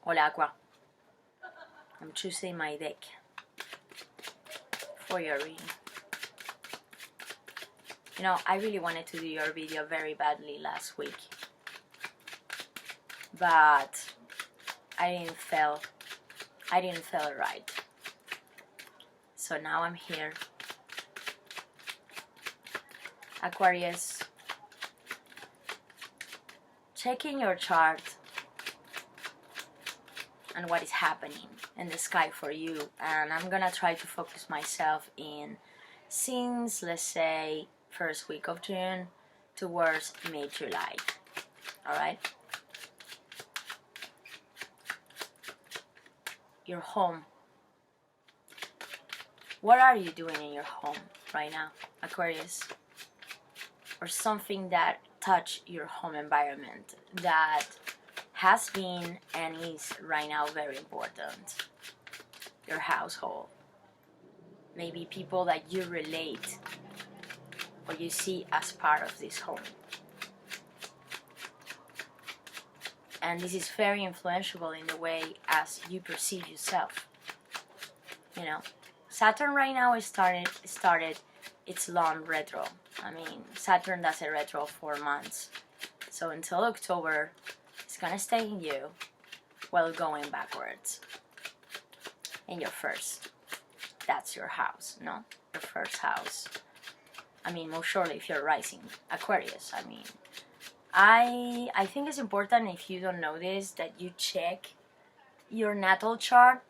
Hola Aqua. I'm choosing my deck for your reading. You know, I really wanted to do your video very badly last week, but I didn't feel it right. So now I'm here. Aquarius, checking your chart and what is happening in the sky for you, and I'm gonna try to focus myself in since, let's say, first week of June towards mid-July. Alright? Your home. What are you doing in your home right now, Aquarius? Or something that touch your home environment that has been and is right now very important. Your household. Maybe people that you relate or you see as part of this home. And this is very influential in the way as you perceive yourself. You know, Saturn right now is started its long retro. I mean, Saturn does a retro 4 months. So until October, it's gonna stay in you while going backwards. In your first. That's your house, no? Your first house. I mean, most surely if you're rising Aquarius. I mean, I think it's important, if you don't know this, that you check your natal chart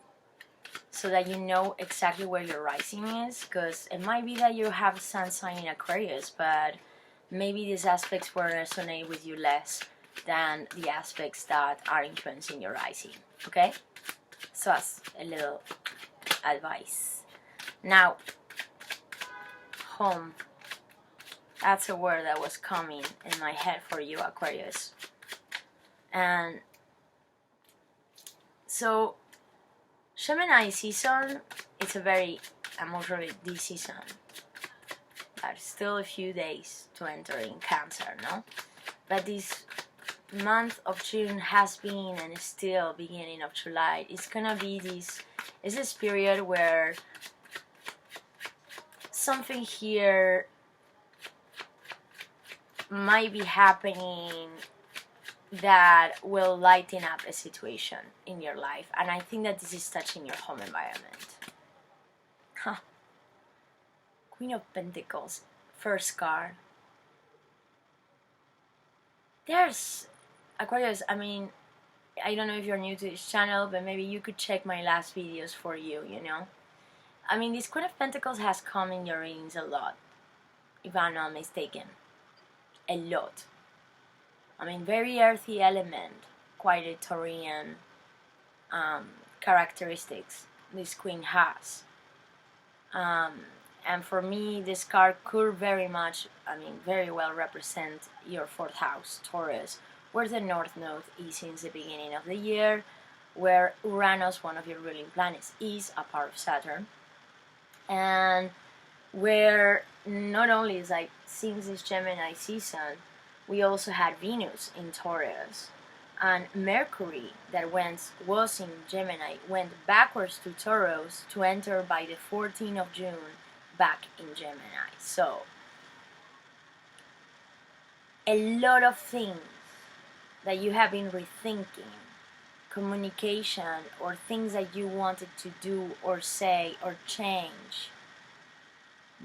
so that you know exactly where your rising is, because it might be that you have sun sign in Aquarius, but maybe these aspects will resonate with you less than the aspects that are influencing your rising, okay? So as a little advice. Now, home. That's a word that was coming in my head for you, Aquarius. And so, Gemini season, it's a very emotionally this season. There's still a few days to enter in Cancer, no? But this month of June has been and is still beginning of July. It's gonna be this period where something here might be happening that will lighten up a situation in your life, and I think that this is touching your home environment. Queen of Pentacles, first card. There's Aquarius, I mean, I don't know if you're new to this channel, but maybe you could check my last videos for you, you know? I mean, this Queen of Pentacles has come in your readings a lot, if I'm not mistaken. A lot. I mean, very earthy element, quite a Taurian characteristics this queen has. And for me, this card could very much, I mean, very well represent your 4th house, Taurus, where the North Node is since the beginning of the year, where Uranus, one of your ruling planets, is a part of Saturn, and where not only is like since this Gemini season, we also had Venus in Taurus, and Mercury that was in Gemini went backwards to Taurus to enter by the 14th of June back in Gemini. So a lot of things that you have been rethinking, communication or things that you wanted to do or say or change,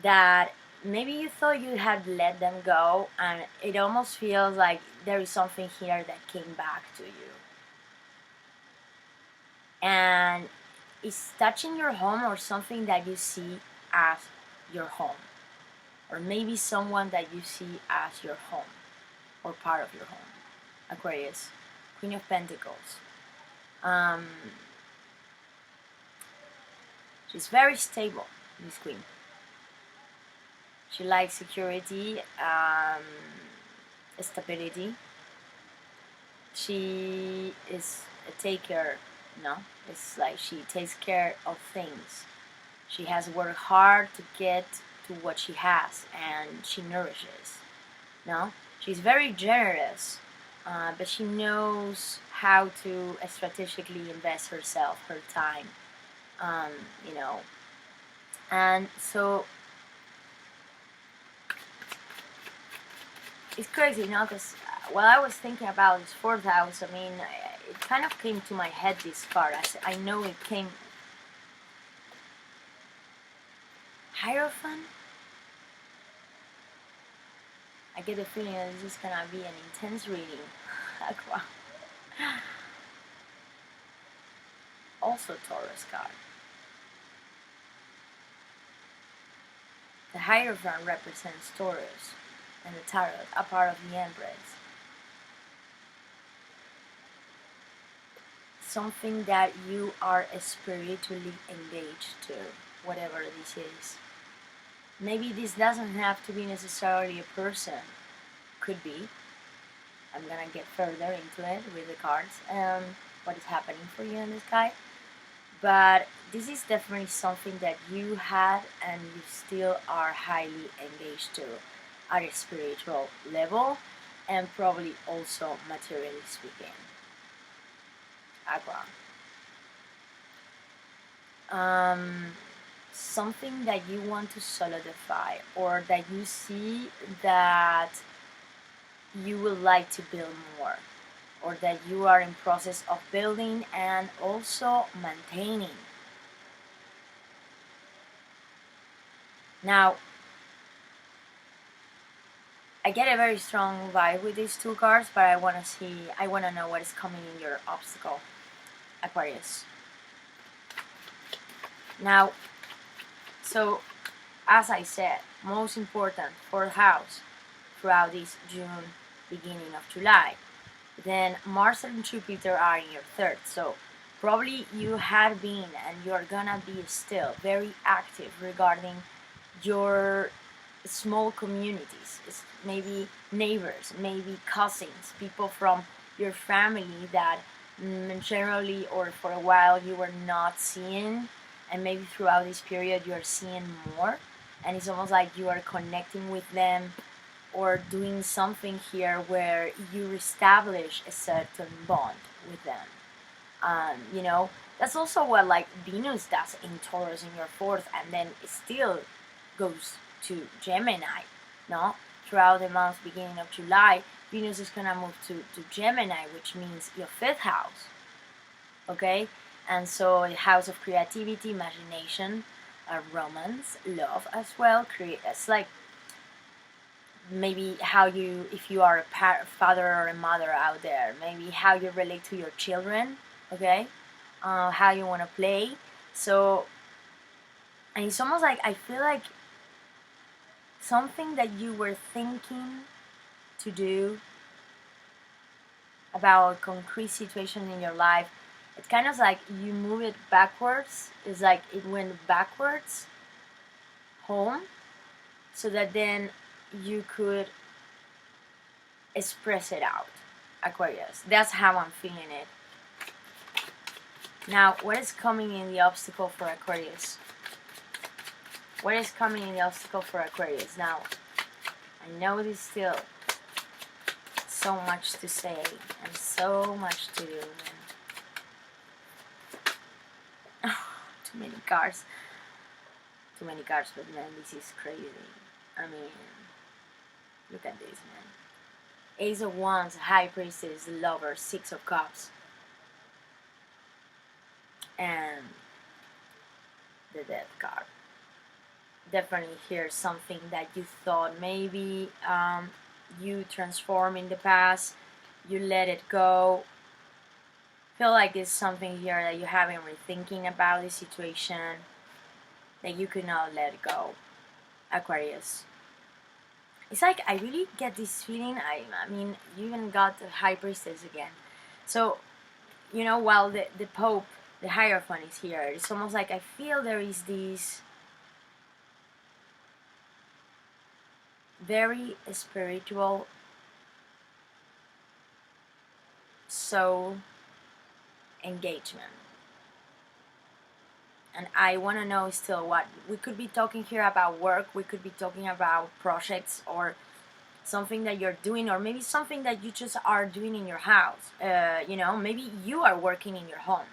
that maybe you thought you had let them go, and it almost feels like there is something here that came back to you. And it's touching your home or something that you see as your home. Or maybe someone that you see as your home or part of your home. Aquarius, Queen of Pentacles. She's very stable, this queen. She likes security, stability. She is a taker, no? It's like she takes care of things. She has worked hard to get to what she has, and she nourishes, no? She's very generous, but she knows how to strategically invest herself, her time, you know. And so it's crazy, you know, because while I was thinking about this fourth house, I mean, it kind of came to my head, this card. I know it came. Hierophant? I get the feeling that this is gonna be an intense reading. Wow. Also Taurus card. The Hierophant represents Taurus, and the Tarot, a part of the Empress. Something that you are spiritually engaged to, whatever this is. Maybe this doesn't have to be necessarily a person. Could be. I'm gonna get further into it with the cards and what is happening for you in the sky. But this is definitely something that you had and you still are highly engaged to at a spiritual level, and probably also materially speaking. Aqua. Something that you want to solidify, or that you see that you would like to build more, or that you are in process of building and also maintaining. Now, I get a very strong vibe with these two cards, but I want to know what is coming in your obstacle, Aquarius. Now, so as I said, most important, fourth house throughout this June, beginning of July. Then Mars and Jupiter are in your third, so probably you had been and you're gonna be still very active regarding your small communities. It's maybe neighbors, maybe cousins, people from your family that generally or for a while you were not seeing, and maybe throughout this period you are seeing more, and it's almost like you are connecting with them or doing something here where you establish a certain bond with them. You know, that's also what like Venus does in Taurus in your fourth, and then it still goes to Gemini, no? Throughout the month beginning of July, Venus is gonna move to Gemini, which means your fifth house. Okay? And so the house of creativity, imagination, romance, love as well. It's like maybe how you, if you are a father or a mother out there, maybe how you relate to your children, okay? How you want to play. So, and it's almost like I feel like something that you were thinking to do about a concrete situation in your life, it's kind of like you move it backwards. It's like it went backwards home, so that then you could express it out, Aquarius. That's how I'm feeling it. Now, what is coming in the obstacle for Aquarius? What is coming in the obstacle for Aquarius? Now, I know there's still so much to say and so much to do. And too many cards. Too many cards, but man, this is crazy. I mean, look at this, man. Ace of Wands, High Priestess, Lover, Six of Cups, and the Death card. Definitely here something that you thought maybe you transformed in the past, you let it go. Feel like it's something here that you have been rethinking about the situation, that you could not let go, Aquarius. It's like I really get this feeling. I mean, you even got the High Priestess again. So, you know, while the Pope, the Hierophant is here, it's almost like I feel there is this very spiritual soul engagement. And I want to know still what we could be talking here about work, we could be talking about projects or something that you're doing, or maybe something that you just are doing in your house. You know, maybe you are working in your home.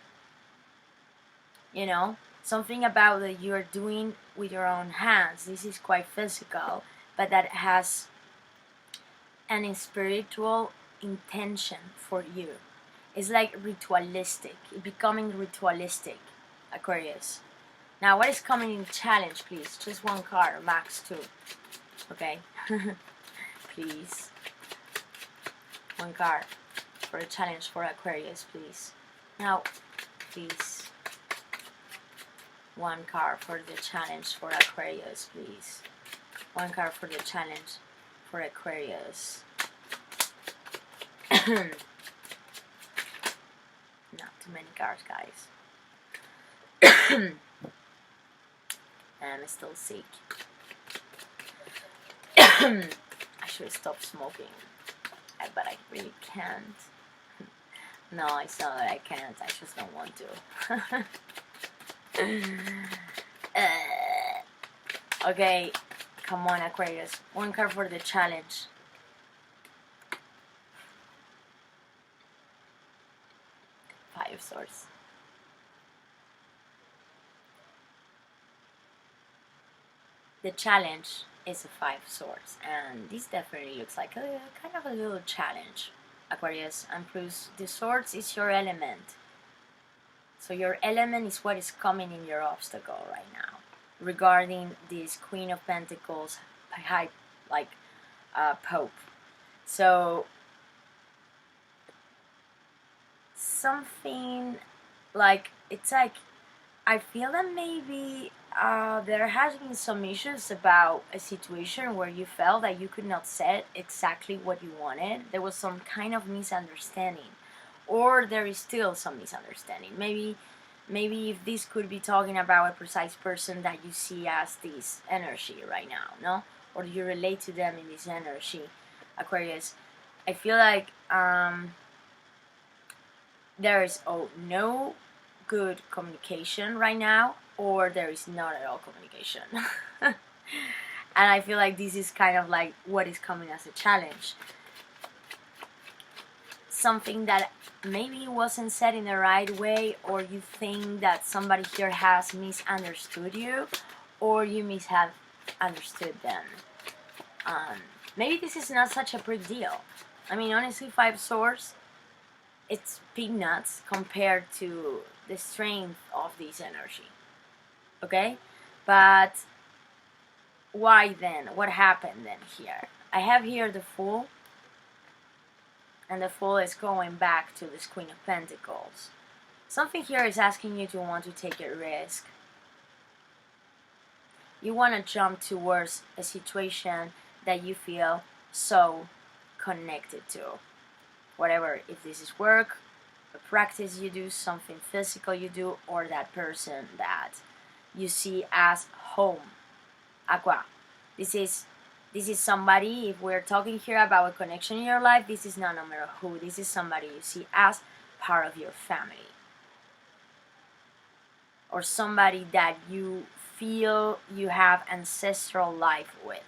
You know, something about that you're doing with your own hands. This is quite physical, but that has an spiritual intention for you. It's like ritualistic, becoming ritualistic, Aquarius. Now, what is coming in challenge, please? Just one card, max 2. Okay? Please. One card for a challenge for Aquarius, please. Now, please. One card for the challenge for Aquarius, please. One card for the challenge for Aquarius. Not too many cards, guys. I'm still sick. I should stop smoking, but I really can't. No, it's not that I can't, I just don't want to. Okay, come on, Aquarius. One card for the challenge. Five of Swords. The challenge is a 5 of Swords, and this definitely looks like a kind of a little challenge, Aquarius. And plus, the Swords is your element. So your element is what is coming in your obstacle right now. Regarding this Queen of Pentacles, high, like Pope. So something like, it's like, I feel that maybe there has been some issues about a situation where you felt that you could not say exactly what you wanted. There was some kind of misunderstanding, or there is still some misunderstanding. Maybe if this could be talking about a precise person that you see as this energy right now, no? Or you relate to them in this energy, Aquarius. I feel like there is no good communication right now, or there is not at all communication. And I feel like this is kind of like what is coming as a challenge. Something that maybe wasn't said in the right way, or you think that somebody here has misunderstood you, or you have understood them. Maybe this is not such a big deal. I mean, honestly, 5 Swords, it's peanuts compared to the strength of this energy. Okay? But why then? What happened then here? I have here the Fool, and the Fool is going back to this Queen of Pentacles. Something here is asking you to want to take a risk. You want to jump towards a situation that you feel so connected to. Whatever, if this is work, a practice you do, something physical you do, or that person that you see as home. Aqua, this is somebody, if we're talking here about a connection in your life, this is not no matter who, this is somebody you see as part of your family. Or somebody that you feel you have ancestral life with.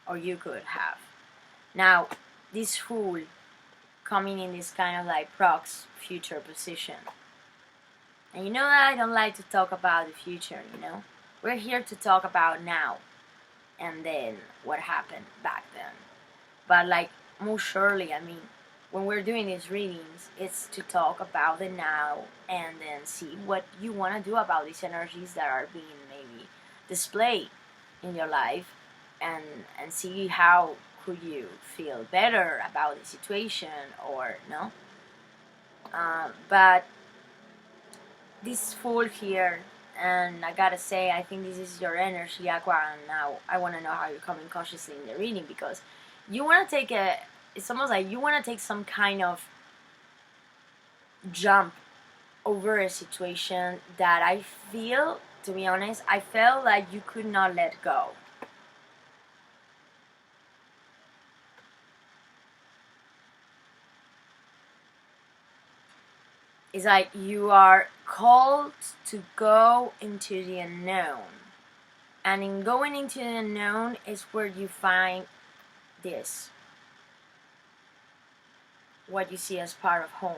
Or you could have. Now, this Fool coming in this kind of like prox future position. And you know that I don't like to talk about the future, you know? We're here to talk about now. And then what happened back then. But like, most surely, I mean, when we're doing these readings, it's to talk about the now and then see what you want to do about these energies that are being maybe displayed in your life, and see how could you feel better about the situation or no. But this Fool here, and I gotta say, I think this is your energy, Aqua, and now I want to know how you're coming consciously in the reading, because you want to take it's almost like you want to take some kind of jump over a situation that I feel, to be honest, I felt like you could not let go. It's like you are called to go into the unknown. And in going into the unknown is where you find this, what you see as part of home.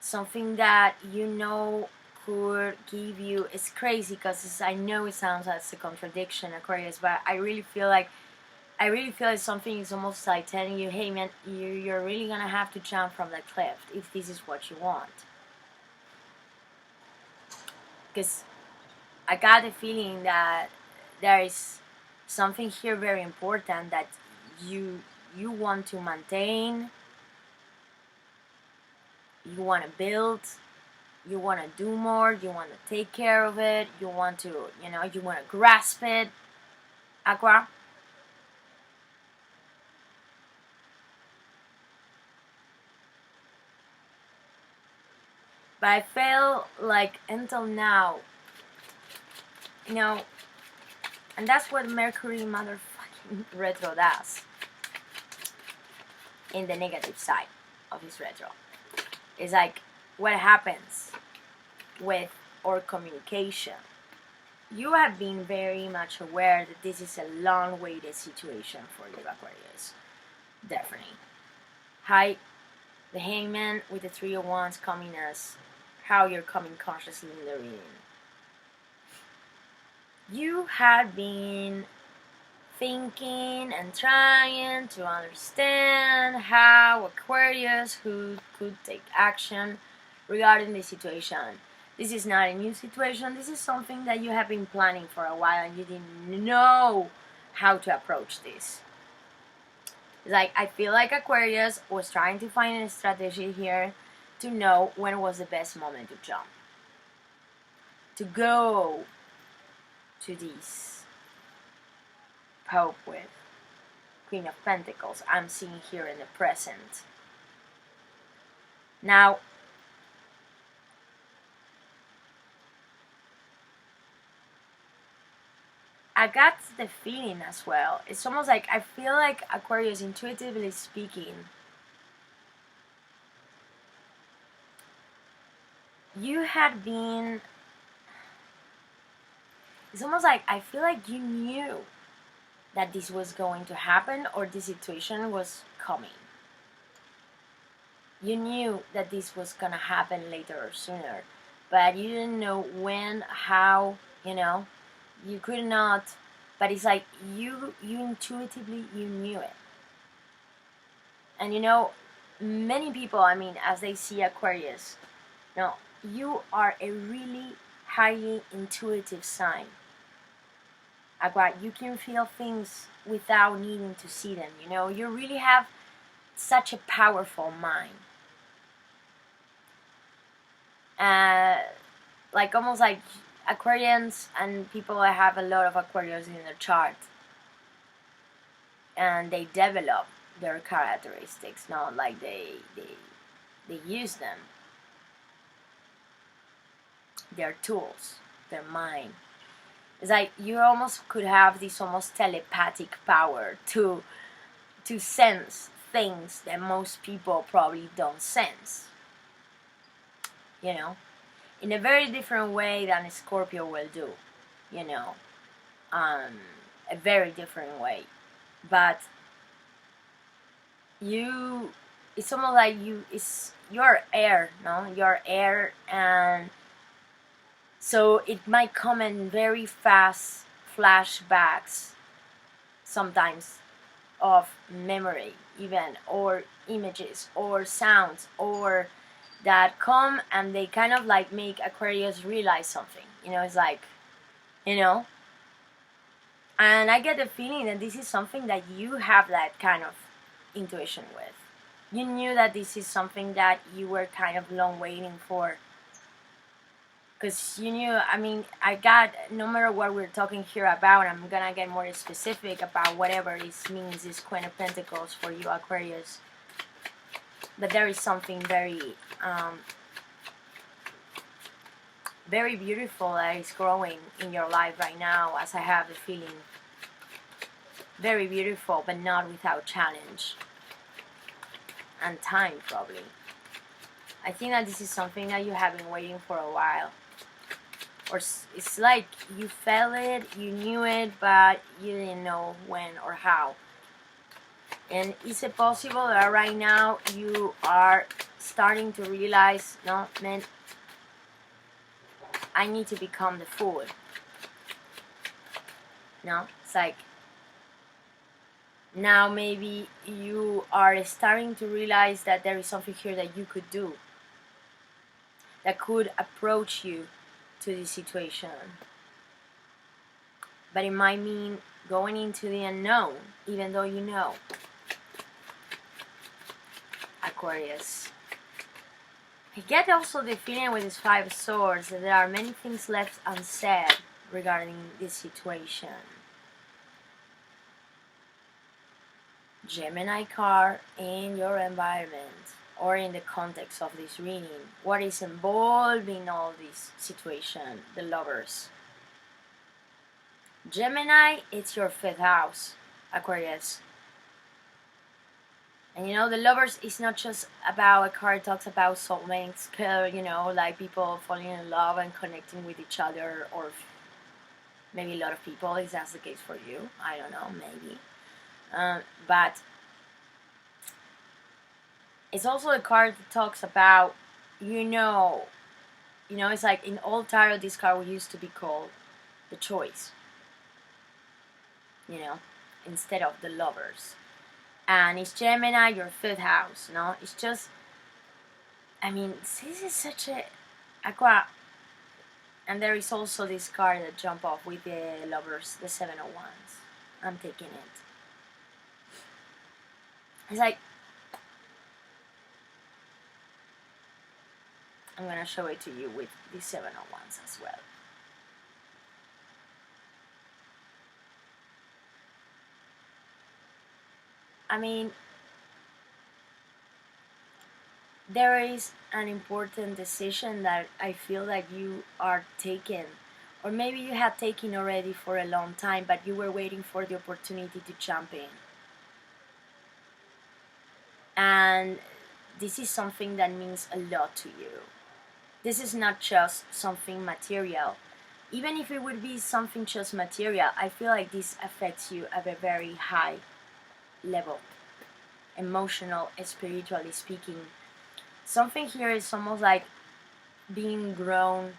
Something that you know could give you, it's crazy because I know it sounds like a contradiction, Aquarius, but I really feel like something is almost like telling you, hey man, you're really gonna have to jump from the cliff if this is what you want. Because I got the feeling that there is something here very important that you want to maintain, you want to build, you want to do more, you want to take care of it, you want to, you want to grasp it, Aqua. But I feel like until now, and that's what Mercury motherfucking retro does in the negative side of his retro. It's like what happens with our communication. You have been very much aware that this is a long-waited situation for you, Aquarius. Definitely. Hi, the Hangman with the Three of Wands coming as how you're coming consciously in the reading. You had been thinking and trying to understand how Aquarius who could take action regarding the situation. This is not a new situation. This is something that you have been planning for a while and you didn't know how to approach this. It's like, I feel like Aquarius was trying to find a strategy here to know when was the best moment to jump. To go to this Pope with Queen of Pentacles I'm seeing here in the present. Now, I got the feeling as well. It's almost like I feel like Aquarius, intuitively speaking, you had been, it's almost like I feel like you knew that this was going to happen or this situation was coming. You knew that this was gonna happen later or sooner, but you didn't know when, how, you could not, but it's like you intuitively, you knew it. And many people, as they see Aquarius, you are a really highly intuitive sign. Aqua, you can feel things without needing to see them, you really have such a powerful mind. Like almost like Aquarians and people that have a lot of Aquarius in their chart, and they develop their characteristics, not like they use them, their tools, their mind. It's like you almost could have this almost telepathic power to sense things that most people probably don't sense, in a very different way than a Scorpio will do, a very different way. But it's almost like you're air, you're air, and so it might come in very fast flashbacks sometimes of memory even, or images or sounds, or that come and they kind of like make Aquarius realize something. It's like, and I get the feeling that this is something that you have that kind of intuition with. You knew that this is something that you were kind of long waiting for. Because you knew, I got, no matter what we're talking here about, I'm gonna get more specific about whatever this means, this Queen of Pentacles for you, Aquarius. But there is something very, very beautiful that is growing in your life right now, as I have the feeling. Very beautiful, but not without challenge. And time, probably. I think that this is something that you have been waiting for a while. Or it's like you felt it, you knew it, but you didn't know when or how. And is it possible that right now you are starting to realize, no, man, I need to become the fool. No, it's like now maybe you are starting to realize that there is something here that you could do, that could approach you to this situation. But it might mean going into the unknown, even though you know. Aquarius. I get also the feeling with this Five of Swords that there are many things left unsaid regarding this situation. Gemini card in your environment or in the context of this reading. What is involved in all this situation? The Lovers. Gemini, it's your 5th house, Aquarius. And you know, the Lovers is not just about a card that talks about soulmates, you know, like people falling in love and connecting with each other, or maybe a lot of people, if that's the case for you. I don't know, maybe. But it's also a card that talks about, you know, it's like in old tarot, this card used to be called the Choice, you know, instead of the Lovers. And it's Gemini, your 5th house, no? It's just, I mean, this is such a Aqua. And there is also this card that jump off with the Lovers, the 7 of Wands. I'm taking it. It's like, I'm gonna show it to you with the 7 of Wands as well. I mean, there is an important decision that I feel that you are taking, or maybe you have taken already for a long time, but you were waiting for the opportunity to jump in. And this is something that means a lot to you. This is not just something material. Even if it would be something just material, I feel like this affects you at a very high level, emotional, spiritually speaking. Something here is almost like being grown.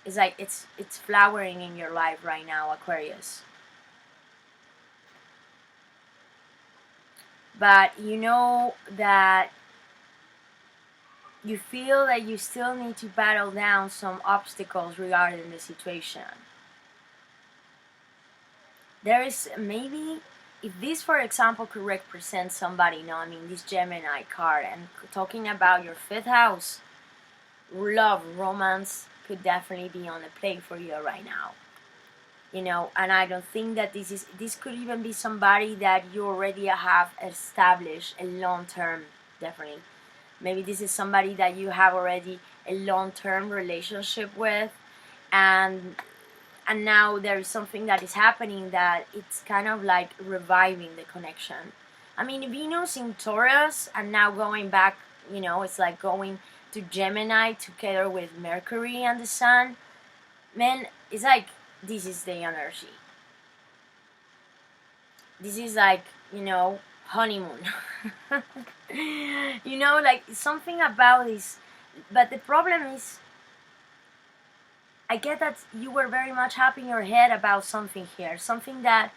It's like it's flowering in your life right now, Aquarius. But you know that you feel that you still need to battle down some obstacles regarding the situation. There is maybe, if this, for example, could represent somebody, no, I mean, this Gemini card, and talking about your 5th house, love, romance could definitely be on the plate for you right now. You know, and I don't think that this could even be somebody that you already have established a long-term, definitely. Maybe this is somebody that you have already a long-term relationship with, and now there is something that is happening that it's kind of like reviving the connection. I mean, Venus in Taurus and now going back, you know, it's like going to Gemini together with Mercury and the Sun. Man, it's like this is the energy. This is like, you know, honeymoon. You know, like something about this. But the problem is, I get that you were very much happy in your head about something here. Something that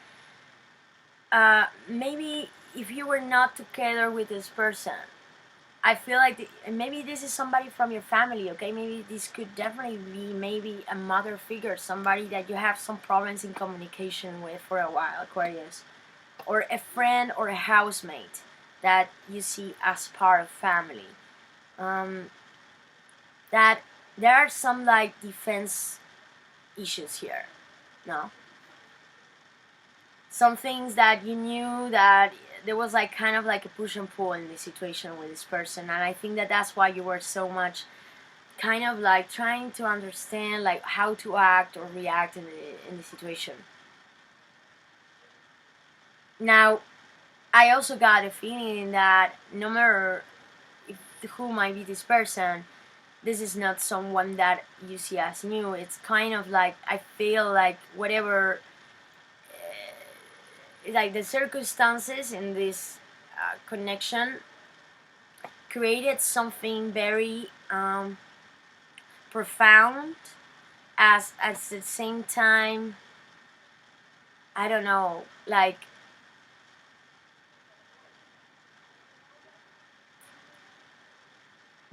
maybe if you were not together with this person, I feel like maybe this is somebody from your family, okay? Maybe this could definitely be maybe a mother figure, somebody that you have some problems in communication with for a while, Aquarius. Or a friend or a housemate that you see as part of family. That there are some like defense issues here, no? Some things that you knew that there was like kind of like a push and pull in the situation with this person, and I think that that's why you were so much kind of like trying to understand like how to act or react in the situation. Now, I also got a feeling that no matter who might be this person, this is not someone that you see as new. It's kind of like, I feel like whatever, like the circumstances in this connection created something very profound, as at the same time, I don't know, like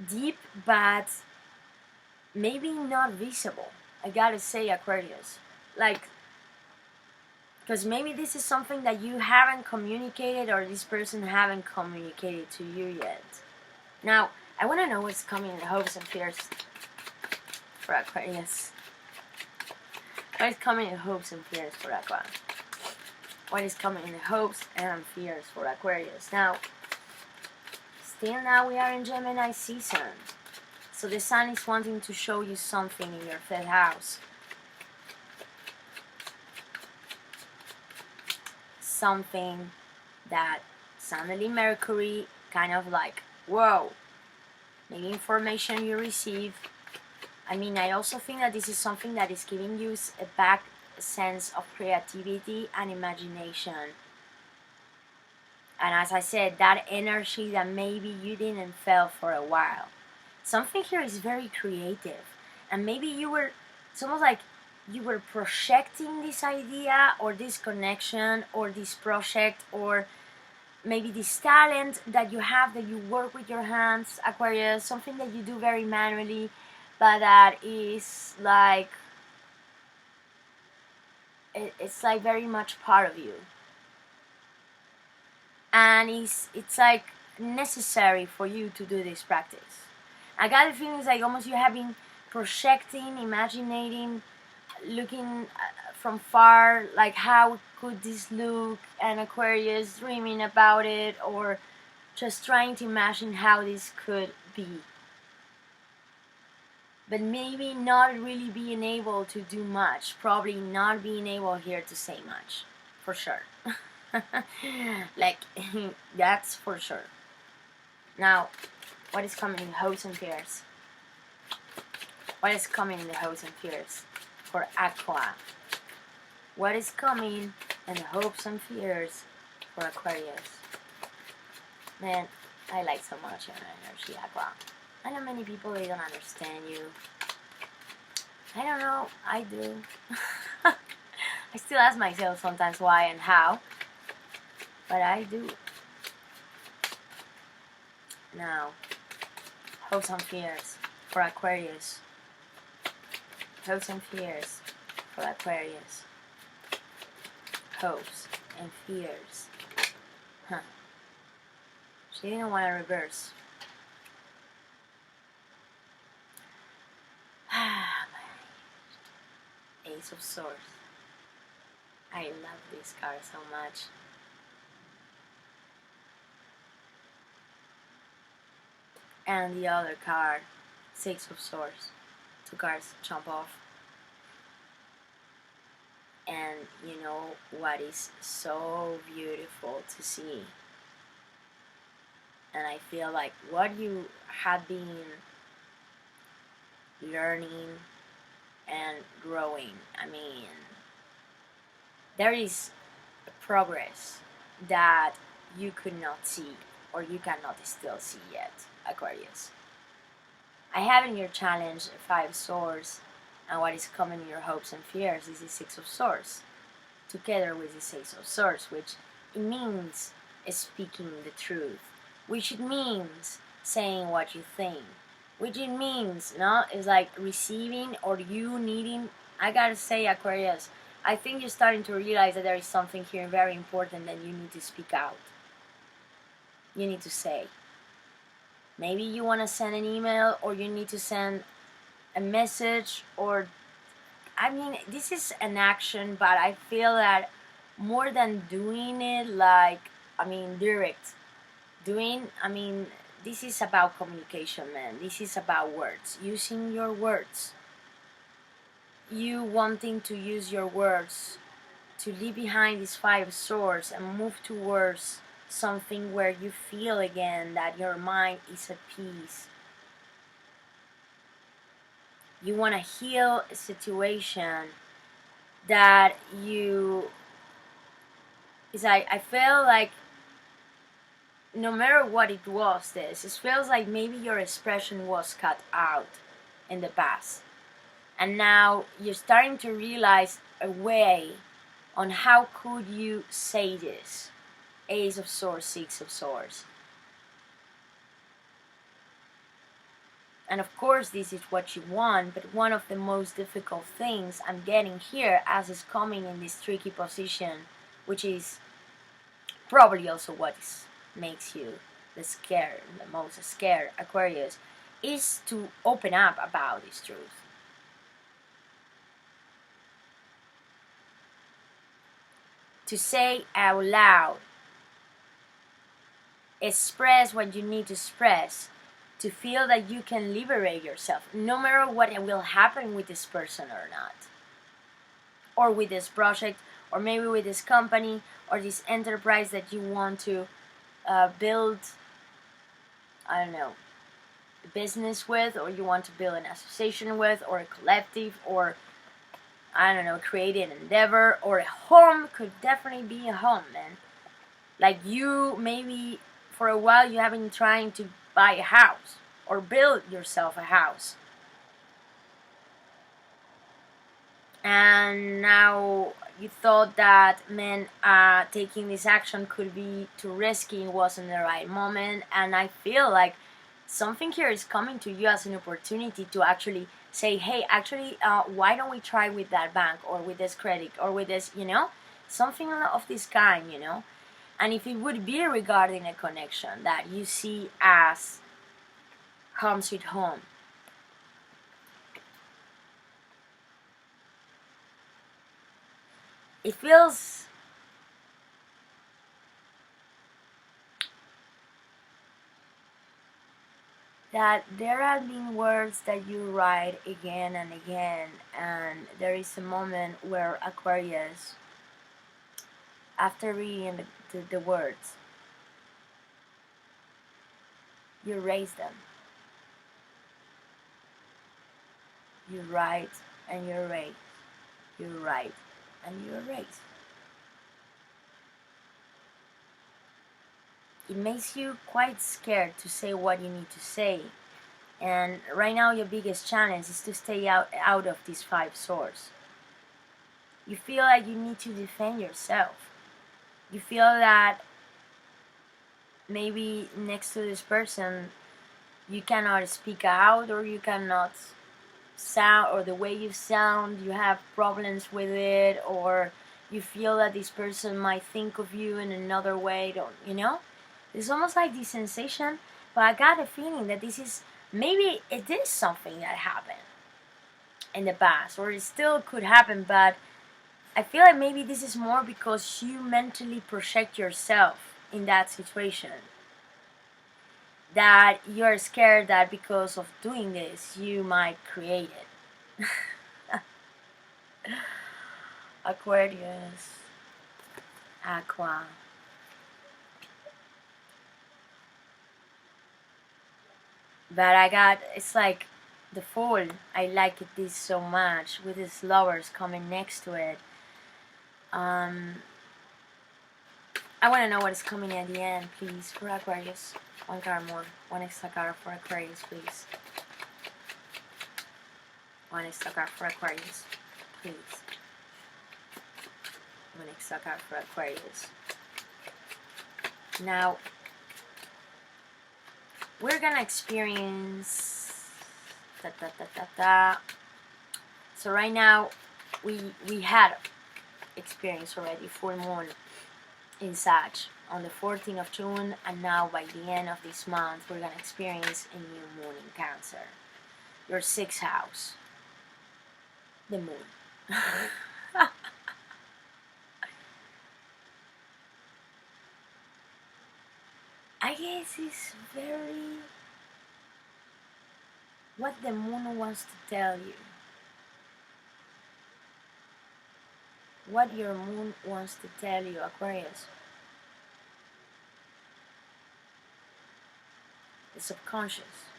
deep, but maybe not visible. I gotta say, Aquarius, like, because maybe this is something that you haven't communicated, or this person haven't communicated to you yet. Now, I want to know what's coming in the hopes and fears for Aquarius. What is coming in the hopes and fears for Aqua? What is coming in the hopes and fears for Aquarius? Now, still now we are in Gemini season. So the sun is wanting to show you something in your fifth house. Something that suddenly Mercury kind of like, whoa, maybe information you receive. I mean, I also think that this is something that is giving you a back sense of creativity and imagination. And as I said, that energy that maybe you didn't feel for a while. Something here is very creative. And maybe it's almost like you were projecting this idea or this connection or this project, or maybe this talent that you have, that you work with your hands, Aquarius, something that you do very manually, but that is like, it's like very much part of you. And it's like necessary for you to do this practice. I got the feeling it's like almost you have been projecting, imagining, looking from far, like how could this look, and Aquarius dreaming about it, or just trying to imagine how this could be. But maybe not really being able to do much, probably not being able here to say much, for sure. Like, that's for sure. Now, what is coming in the hopes and fears? What is coming in the hopes and fears for Aqua? What is coming in the hopes and fears for Aquarius? Man, I like so much your energy, Aqua. I know many people, they don't understand you. I don't know, I do. I still ask myself sometimes why and how, but I do. Now, hopes and fears for Aquarius. Hopes and fears for Aquarius. Hopes and fears. Huh. She didn't want to reverse. Ace of Swords. I love this card so much. And the other card, Six of Swords. Two cards jump off. And you know what is so beautiful to see? And I feel like what you have been learning and growing, I mean, there is progress that you could not see, or you cannot still see yet, Aquarius. I have in your challenge 5 swords, and what is coming in your hopes and fears is the 6 of swords, together with the 6 of swords, which it means speaking the truth, which it means saying what you think, which it means, no, is like receiving or you needing. I gotta say, Aquarius, I think you're starting to realize that there is something here very important that you need to speak out. You need to say. Maybe you want to send an email, or you need to send a message, or, I mean, this is an action, but I feel that more than doing it, like, I mean, direct. Doing, I mean, this is about communication, man. This is about words. Using your words. You wanting to use your words to leave behind these 5 swords and move towards something where you feel again that your mind is at peace. You want to heal a situation that you... It's like, I feel like no matter what it was, it feels like maybe your expression was cut out in the past. And now you're starting to realize a way on how could you say this. Ace of Swords, Six of Swords. And of course this is what you want, but one of the most difficult things I'm getting here as is coming in this tricky position, which is probably also what makes you the most scared Aquarius, is to open up about this truth. To say out loud, express what you need to express, to feel that you can liberate yourself, no matter what will happen with this person or not, or with this project, or maybe with this company, or this enterprise that you want to build, I don't know, a business with, or you want to build an association with, or a collective, or I don't know, create an endeavor, or a home. Could definitely be a home, man. Like you, maybe for a while you have been trying to buy a house or build yourself a house, and now you thought that, man, taking this action could be too risky, it wasn't the right moment. And I feel like something here is coming to you as an opportunity to actually say, hey, actually, why don't we try with that bank, or with this credit, or with this, something of this kind, And if it would be regarding a connection that you see as home sweet home, it feels that there have been words that you write again and again, and there is a moment where Aquarius, after reading the words, you erase them. You write and you erase. You write and you erase. It makes you quite scared to say what you need to say. And right now your biggest challenge is to stay out of these 5 swords. You feel like you need to defend yourself. You feel that maybe next to this person you cannot speak out, or you cannot sound, or the way you sound, you have problems with it, or you feel that this person might think of you in another way, It's almost like this sensation, but I got a feeling that this is, maybe it is something that happened in the past, or it still could happen, but I feel like maybe this is more because you mentally project yourself in that situation. That you're scared that because of doing this, you might create it. Aquarius, Aqua. But it's like the Fool. I like this so much, with his lovers coming next to it. I want to know what is coming at the end, please, for Aquarius. One card more. One extra card for Aquarius, please. One extra card for Aquarius, please. One extra card for Aquarius. Now, we're gonna experience So right now, we had experienced already full moon in Sag on the 14th of June, and now by the end of this month we're gonna experience a new moon in Cancer. Your 6th house, the moon. I guess it's very what the moon wants to tell you. What your moon wants to tell you, Aquarius. The subconscious.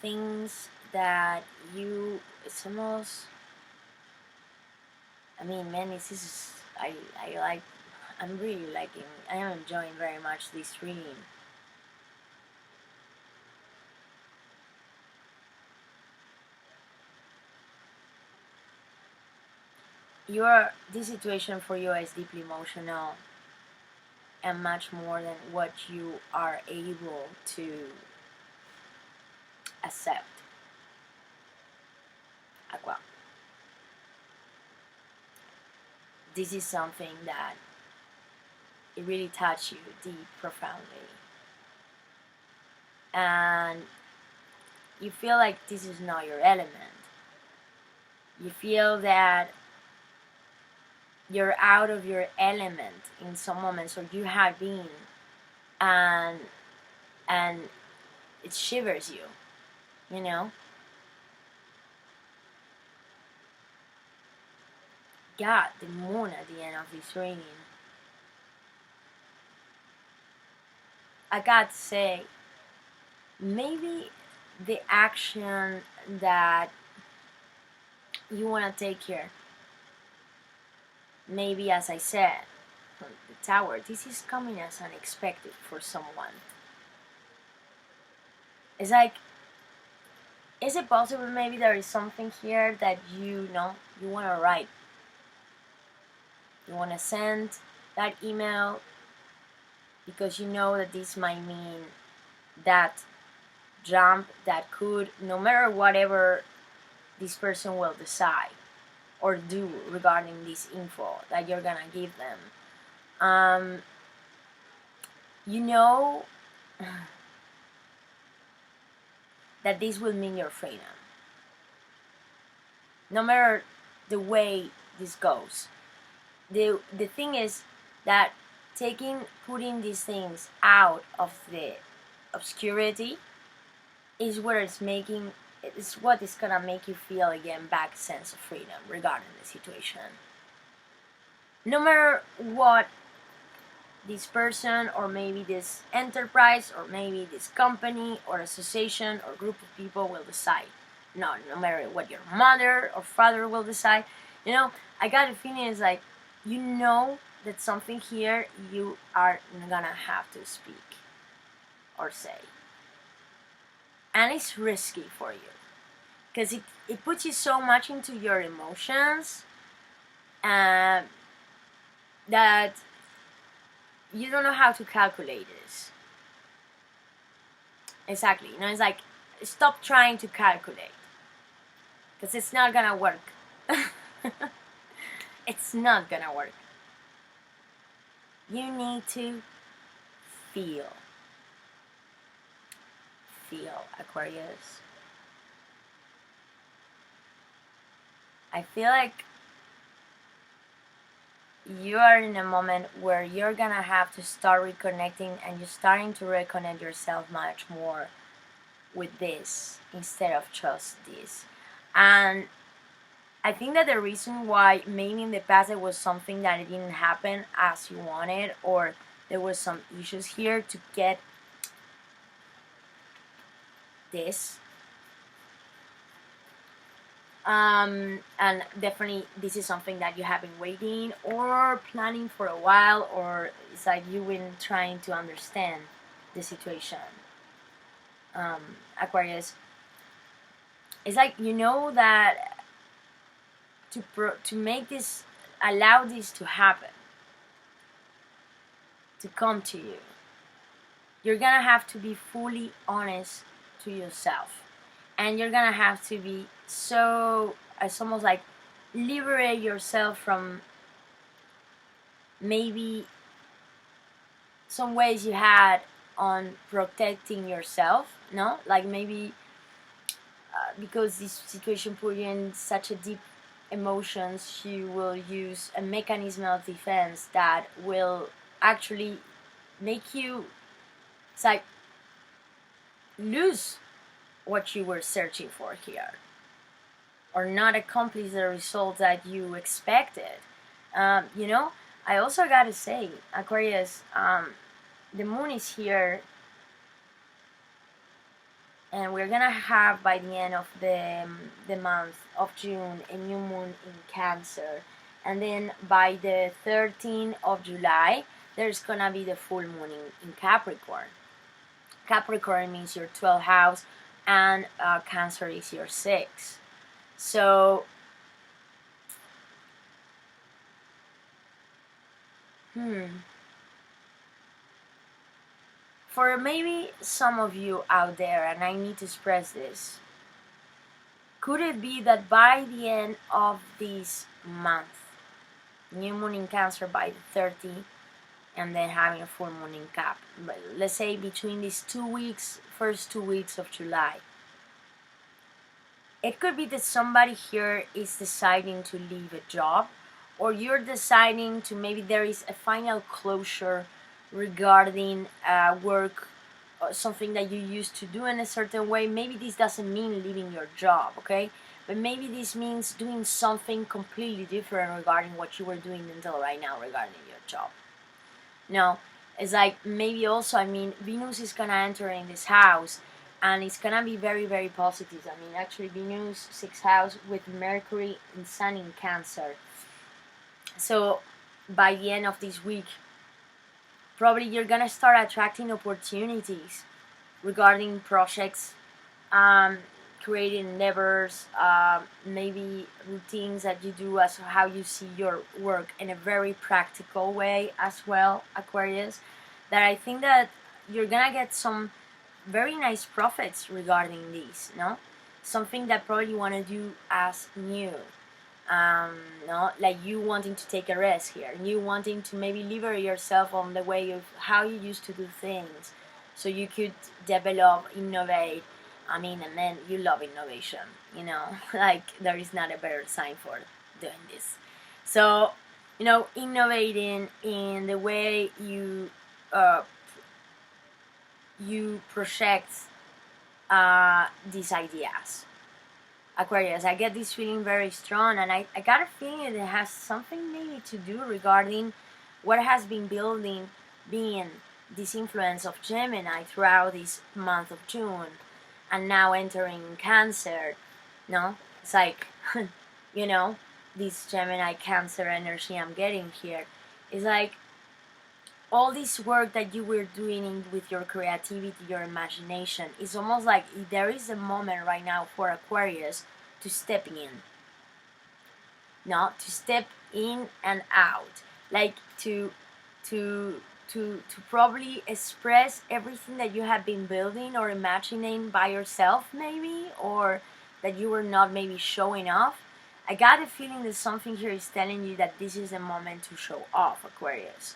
things that you, it's almost, I mean, man, this is, I like, I'm really liking, I am enjoying very much this reading. This situation for you is deeply emotional and much more than what you are able to accept. Aqua. This is something that it really touched you deep, profoundly. And you feel like this is not your element. You feel that you're out of your element in some moments, or you have been, and it shivers you, you know? God, the moon at the end of this reading. I got to say, maybe the action that you want to take here, maybe, as I said, the Tower, this is coming as unexpected for someone. It's like, is it possible maybe there is something here that you know you want to write? You want to send that email because you know that this might mean that jump that could, no matter whatever this person will decide or do regarding this info that you're gonna give them. You know that this will mean your freedom. No matter the way this goes. The thing is that putting these things out of the obscurity is what is gonna make you feel again back sense of freedom regarding the situation. No matter what this person, or maybe this enterprise, or maybe this company or association or group of people will decide. No matter what your mother or father will decide. You know, I got a feeling it's like, you know that something here you are gonna have to speak or say. And it's risky for you. Because it puts you so much into your emotions that you don't know how to calculate this. Exactly. You know, it's like, stop trying to calculate. Because it's not gonna work. It's not gonna work. You need to feel. Feel, Aquarius. I feel like you are in a moment where you're gonna have to start reconnecting, and you're starting to reconnect yourself much more with this instead of just this. And I think that the reason why maybe in the past it was something that it didn't happen as you wanted, or there was some issues here to get this. And definitely this is something that you have been waiting or planning for a while, or it's like you've been trying to understand the situation. Aquarius, it's like, you know that to make this, allow this to happen, to come to you, you're gonna have to be fully honest to yourself, and you're gonna have to be so, it's almost like liberate yourself from maybe some ways you had on protecting yourself, no? Like maybe because this situation put you in such a deep emotions, you will use a mechanism of defense that will actually make you, it's like, lose what you were searching for here, or not accomplish the result that you expected. You know, I also gotta say, Aquarius, the moon is here And we're gonna have by the end of the month of June a new moon in Cancer, and then by the 13th of July there's gonna be the full moon in Capricorn. Capricorn means your 12th house, and Cancer is your 6th. So for maybe some of you out there, and I need to express this, could it be that by the end of this month, new moon in Cancer by the 30th, and then having a full moon in Cap, let's say between these 2 weeks, first 2 weeks of July, it could be that somebody here is deciding to leave a job, or you're deciding to, maybe there is a final closure regarding work, or something that you used to do in a certain way. Maybe this doesn't mean leaving your job, okay? But maybe this means doing something completely different regarding what you were doing until right now regarding your job. No, it's like maybe also, I mean, Venus is gonna enter in this house, and it's gonna be very, very positive. I mean, actually, Venus 6th house with Mercury and Sun in Cancer. So by the end of this week, probably you're gonna start attracting opportunities regarding projects, creating endeavors, maybe routines that you do, as how you see your work in a very practical way as well, Aquarius, that I think that you're gonna get some very nice profits regarding this, no? Something that probably you want to do as new. No, like you wanting to take a rest here, you wanting to maybe liberate yourself on the way of how you used to do things, so you could develop, innovate. I mean, and then you love innovation, you know, like there is not a better sign for doing this. So, you know, innovating in the way you project these ideas. Aquarius, I get this feeling very strong, and I got a feeling it has something maybe to do regarding what has been building, being this influence of Gemini throughout this month of June, and now entering Cancer. No, it's like, you know, this Gemini Cancer energy I'm getting here is like all this work that you were doing with your creativity, your imagination. It's almost like there is a moment right now for Aquarius to step in. No, to step in and out, like to probably express everything that you have been building or imagining by yourself, maybe, or that you were not maybe showing off. I got a feeling that something here is telling you that this is the moment to show off, Aquarius.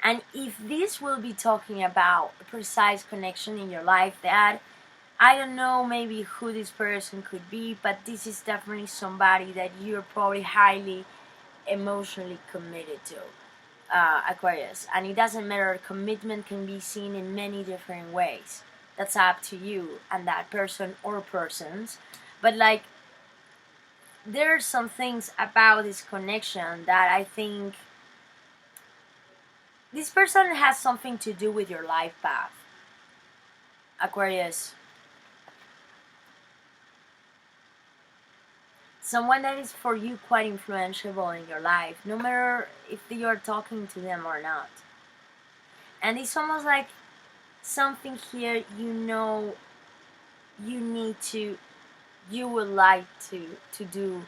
And if this will be talking about a precise connection in your life, that I don't know maybe who this person could be, but this is definitely somebody that you're probably highly emotionally committed to, Aquarius. And it doesn't matter, commitment can be seen in many different ways. That's up to you and that person or persons. But like, there are some things about this connection that I think this person has something to do with your life path, Aquarius. Someone that is for you quite influential in your life, no matter if you're talking to them or not. And it's almost like something here, you know, you would like to do,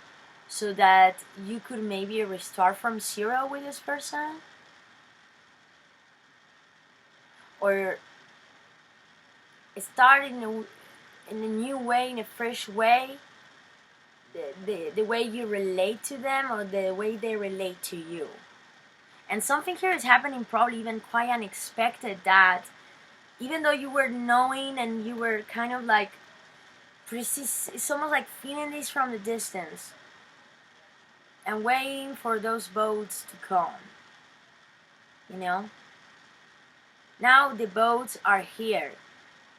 so that you could maybe restart from zero with this person, or start in a new way, in a fresh way, the way you relate to them or the way they relate to you. And something here is happening, probably even quite unexpected, that even though you were knowing and you were kind of like, it's almost like feeling this from the distance and waiting for those boats to come, you know. Now the boats are here,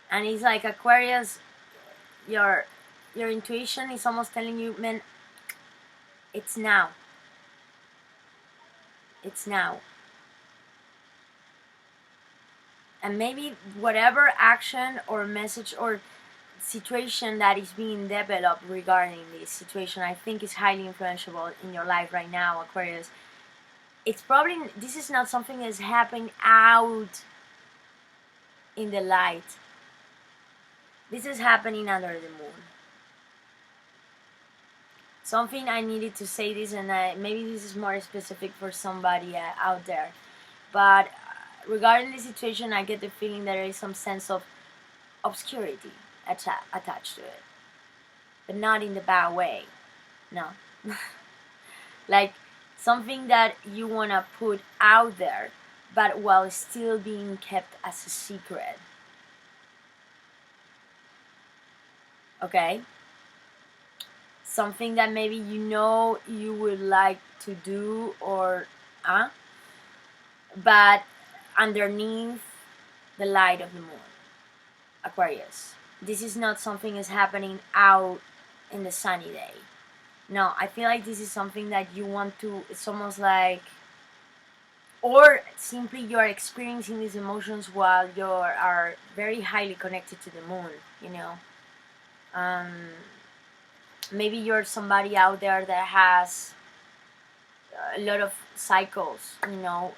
and it's like, Aquarius, your intuition is almost telling you, man, it's now. It's now. And maybe whatever action or message or situation that is being developed regarding this situation, I think is highly influential in your life right now, Aquarius. It's probably, this is not something that's happening out in the light. This is happening under the moon. Something I needed to say this, and maybe this is more specific for somebody out there. But regarding the situation, I get the feeling there is some sense of obscurity attached to it. But not in the bad way. No. Like something that you want to put out there, but while still being kept as a secret. Okay? Something that maybe you know you would like to do, or but underneath the light of the moon, Aquarius. This is not something that's happening out in the sunny day. No, I feel like this is something that you want to, it's almost like, or simply you are experiencing these emotions while you are very highly connected to the moon, you know. Maybe you're somebody out there that has a lot of cycles, you know.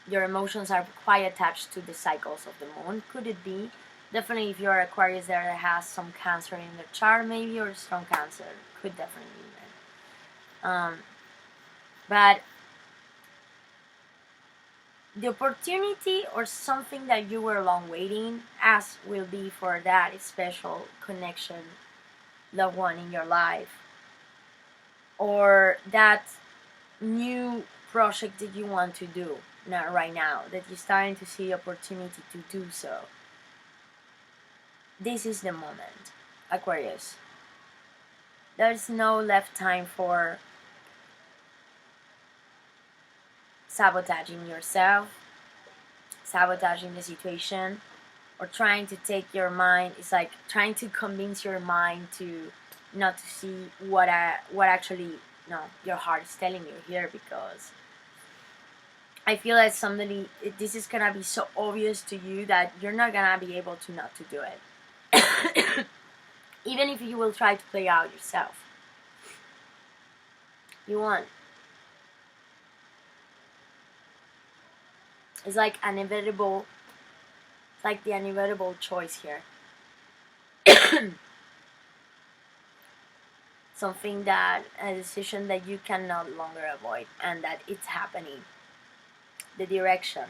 Your emotions are quite attached to the cycles of the moon. Could it be? Definitely, if you're Aquarius there that has some Cancer in the chart, maybe, or strong Cancer, could definitely be there. But the opportunity or something that you were long waiting, as will be for that special connection, loved one in your life, or that new project that you want to do right now, that you're starting to see opportunity to do so. This is the moment, Aquarius. There's no left time for sabotaging yourself, sabotaging the situation, or trying to take your mind. It's like trying to convince your mind to not to see what actually your heart is telling you here, because I feel like this is gonna be so obvious to you that you're not gonna be able to not to do it. Even if you will try to play out yourself, you won't. It's like the inevitable choice here. Something that, a decision that you can no longer avoid, and that it's happening. The direction,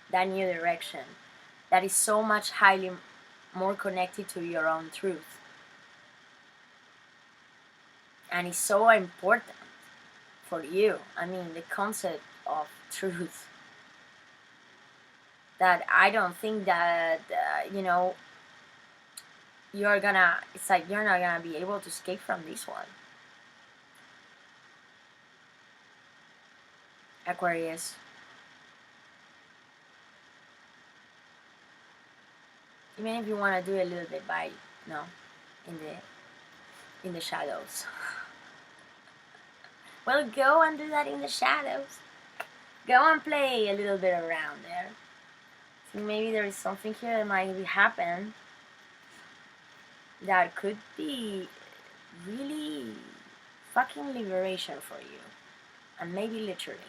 that new direction, that is so much highly more connected to your own truth. And it's so important for you. I mean, the concept of truth. That I don't think that, it's like you're not gonna be able to escape from this one. Aquarius. Even if you want to do a little bit in the shadows. Well, go and do that in the shadows. Go and play a little bit around there. So maybe there is something here that might happen that could be really fucking liberation for you. And maybe literally.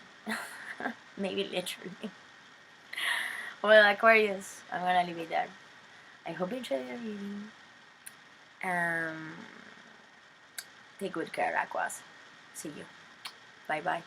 Maybe literally. Well, Aquarius, I'm gonna leave it there. I hope you enjoyed the reading. Take good care, Aquas. See you. Bye bye.